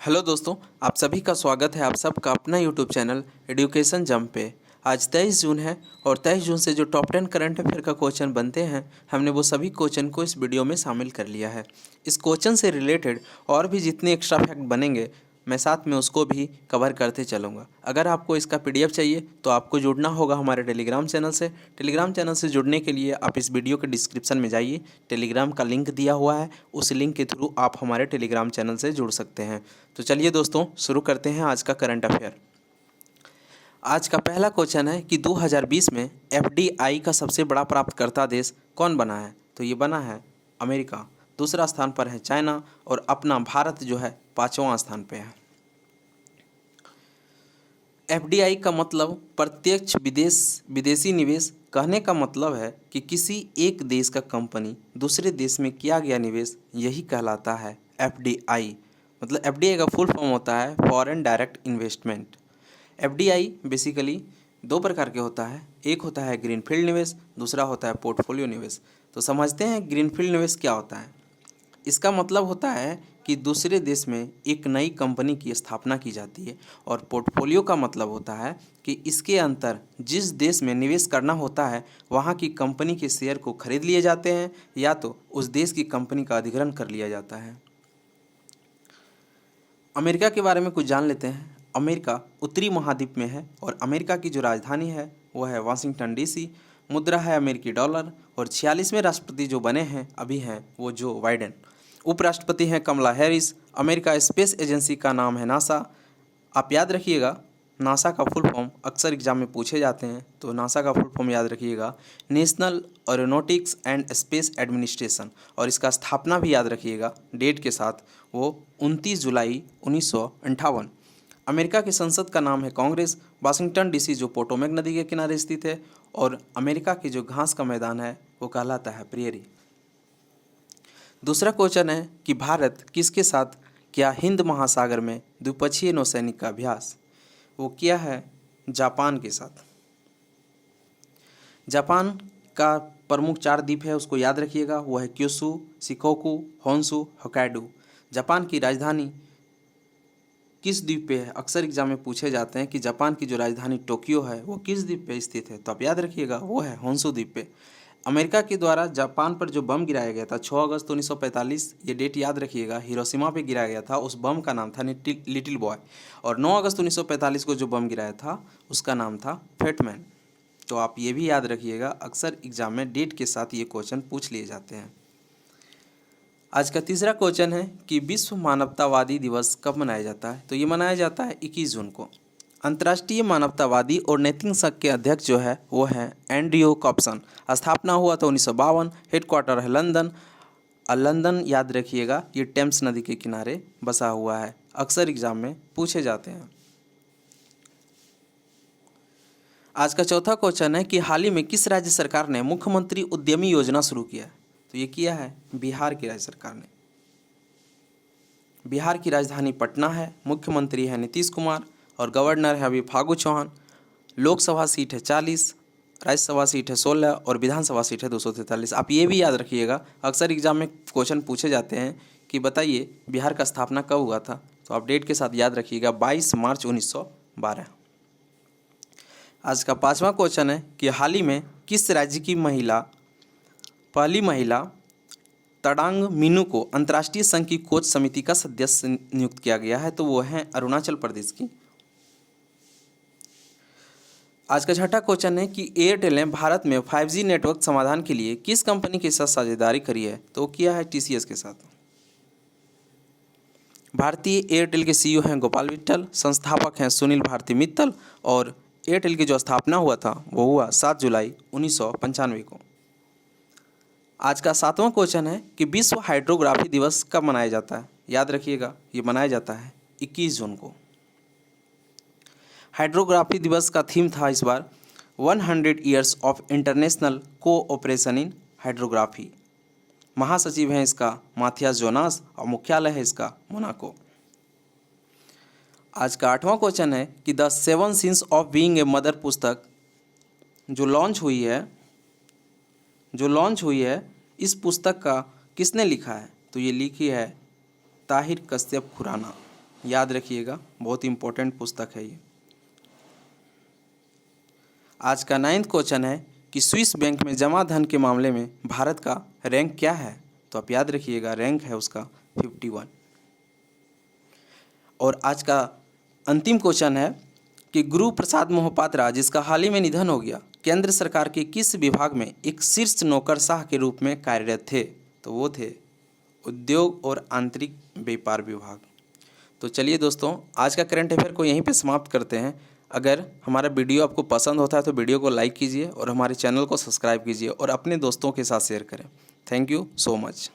Hello दोस्तों, आप सभी का स्वागत है आप सबका अपना यूट्यूब चैनल एजुकेशन जंप पे। आज 23 जून है और 23 जून से जो टॉप 10 करंट अफेयर का क्वेश्चन बनते हैं, हमने वो सभी क्वेश्चन को इस वीडियो में शामिल कर लिया है। इस क्वेश्चन से रिलेटेड और भी जितने एक्स्ट्रा फैक्ट बनेंगे, मैं साथ में उसको भी कवर करते चलूँगा। अगर आपको इसका PDF चाहिए तो आपको जुड़ना होगा हमारे टेलीग्राम चैनल से। टेलीग्राम चैनल से जुड़ने के लिए आप इस वीडियो के डिस्क्रिप्शन में जाइए, टेलीग्राम का लिंक दिया हुआ है, उस लिंक के थ्रू आप हमारे टेलीग्राम चैनल से जुड़ सकते हैं। तो चलिए दोस्तों, शुरू करते हैं आज का करंट अफेयर। आज का पहला क्वेश्चन है कि 2020 में FDI का सबसे बड़ा प्राप्तकर्ता देश कौन बना है? तो ये बना है अमेरिका, दूसरा स्थान पर है चाइना और अपना भारत जो है 5वां स्थान पे है। FDI का मतलब प्रत्यक्ष विदेशी निवेश। कहने का मतलब है कि किसी एक देश का कंपनी दूसरे देश में किया गया निवेश, यही कहलाता है FDI। मतलब FDI का फुल फॉर्म होता है foreign direct investment. FDI basically दो प्रकार के होता है, एक होता है ग्रीनफील्ड निवेश, दूसरा होता है पोर्टफोलियो निवेश। तो समझते हैं ग्रीनफील्ड निवेश क्या होता है। इसका मतलब होता है कि दूसरे देश में एक नई कंपनी की स्थापना की जाती है, और पोर्टफोलियो का मतलब होता है कि इसके अंतर जिस देश में निवेश करना होता है वहाँ की कंपनी के शेयर को खरीद लिए जाते हैं या तो उस देश की कंपनी का अधिग्रहण कर लिया जाता है। अमेरिका के बारे में कुछ जान लेते हैं। अमेरिका उत्तरी महाद्वीप में है और अमेरिका की जो राजधानी है वो है वाशिंगटन DC। मुद्रा है अमेरिकी डॉलर और 46वें राष्ट्रपति जो बने हैं अभी हैं वो जो बाइडेन। उपराष्ट्रपति हैं कमला हैरिस। अमेरिका स्पेस एजेंसी का नाम है नासा। आप याद रखिएगा, नासा का फुल फॉर्म अक्सर एग्जाम में पूछे जाते हैं, तो नासा का फुल फॉर्म याद रखिएगा national aeronautics and space administration. और इसका स्थापना भी याद रखिएगा डेट के साथ, वो 29 जुलाई 1958। अमेरिका की संसद का नाम है कांग्रेस। वाशिंगटन DC जो पोटोमेक नदी के किनारे स्थित है, और अमेरिका की जो घास का मैदान है वो कहलाता है प्रेयरी। दूसरा क्वेश्चन है कि भारत किसके साथ किया हिंद महासागर में द्विपक्षीय नौसैनिक का अभ्यास? वो किया है जापान के साथ। जापान का प्रमुख 4 द्वीप है, उसको याद रखिएगा, वो है Kyushu, Shikoku, Honshu, Hokkaido. Japan की राजधानी किस द्वीप पे है? अक्सर एग्जाम में पूछे जाते हैं कि जापान की जो राजधानी टोक्यो है वो किस द्वीप पे स्थित है, तो आप याद रखिएगा वो है होन्शू द्वीप पे। अमेरिका के द्वारा जापान पर जो बम गिराया गया था 6 अगस्त 1945, ये डेट याद रखिएगा, हिरोशिमा पे गिराया गया था। उस बम का नाम था लिटिल बॉय। और 9 अगस्त 1945 को जो बम गिराया था उसका नाम था फेटमैन। तो आप ये भी याद रखिएगा, अक्सर एग्जाम में डेट के साथ ये क्वेश्चन पूछ लिए जाते हैं। आज का तीसरा क्वेश्चन है कि विश्व मानवतावादी दिवस कब मनाया जाता है? तो ये मनाया जाता है 21 जून को। अंतर्राष्ट्रीय मानवतावादी और नैतिक संघ के अध्यक्ष जो है वो है एंड्रयू कॉप्सन। स्थापना हुआ था 1952। हेडक्वार्टर है लंदन। और लंदन याद रखिएगा, ये टेम्स नदी के किनारे बसा हुआ है, अक्सर एग्जाम में पूछे जाते हैं। आज का चौथा क्वेश्चन है कि हाल ही में किस राज्य सरकार ने मुख्यमंत्री उद्यमी योजना शुरू किया है? तो ये किया है बिहार की राज्य सरकार ने। बिहार की राजधानी पटना है, मुख्यमंत्री है नीतीश कुमार और गवर्नर है अभी फागू चौहान। लोकसभा सीट है 40, राज्यसभा सीट है 16 और विधानसभा सीट है 243। आप ये भी याद रखिएगा, अक्सर एग्जाम में क्वेश्चन पूछे जाते हैं कि बताइए बिहार का स्थापना कब हुआ था, तो आप डेट के साथ याद रखिएगा 22 मार्च 1912। आज का पांचवा क्वेश्चन है कि हाल ही में किस राज्य की पहली महिला तड़ांग मीनू को अंतर्राष्ट्रीय संघ की कोच समिति का सदस्य नियुक्त किया गया है? तो वो है अरुणाचल प्रदेश की। आज का छठा क्वेश्चन है कि एयरटेल ने भारत में 5G नेटवर्क समाधान के लिए किस कंपनी के साथ साझेदारी करी है? तो किया है TCS के साथ। भारतीय एयरटेल के CEO हैं गोपाल विट्ठल, संस्थापक हैं सुनील भारती मित्तल, और एयरटेल की जो स्थापना हुआ था वो हुआ 7 जुलाई 1995 को। आज का सातवां क्वेश्चन है कि विश्व हाइड्रोग्राफी दिवस कब मनाया जाता है? याद रखिएगा, ये मनाया जाता है 21 जून को। हाइड्रोग्राफी दिवस का थीम था इस बार 100 years of international cooperation in hydrography. महासचिव हैं इसका माथियास जोनास और मुख्यालय है इसका मोनाको। आज का आठवां क्वेश्चन है कि the 7 since of being a mother पुस्तक जो लॉन्च हुई है इस पुस्तक का किसने लिखा है? तो ये लिखी है ताहिर कश्यप खुराना। याद रखिएगा, बहुत इम्पोर्टेंट पुस्तक है ये। आज का 9th क्वेश्चन है कि स्विस बैंक में जमा धन के मामले में भारत का रैंक क्या है? तो आप याद रखिएगा, रैंक है उसका 51। और आज का अंतिम क्वेश्चन है कि गुरु प्रसाद मोहपात्रा, जिसका हाल ही में निधन हो गया, केंद्र सरकार के किस विभाग में एक शीर्ष नौकरशाह के रूप में कार्यरत थे? तो वो थे उद्योग और आंतरिक व्यापार विभाग। तो चलिए दोस्तों, आज का करंट अफेयर को यहीं पे समाप्त करते हैं। अगर हमारा वीडियो आपको पसंद होता है तो वीडियो को लाइक कीजिए और हमारे चैनल को सब्सक्राइब कीजिए और अपने दोस्तों के साथ शेयर करें। Thank you so much.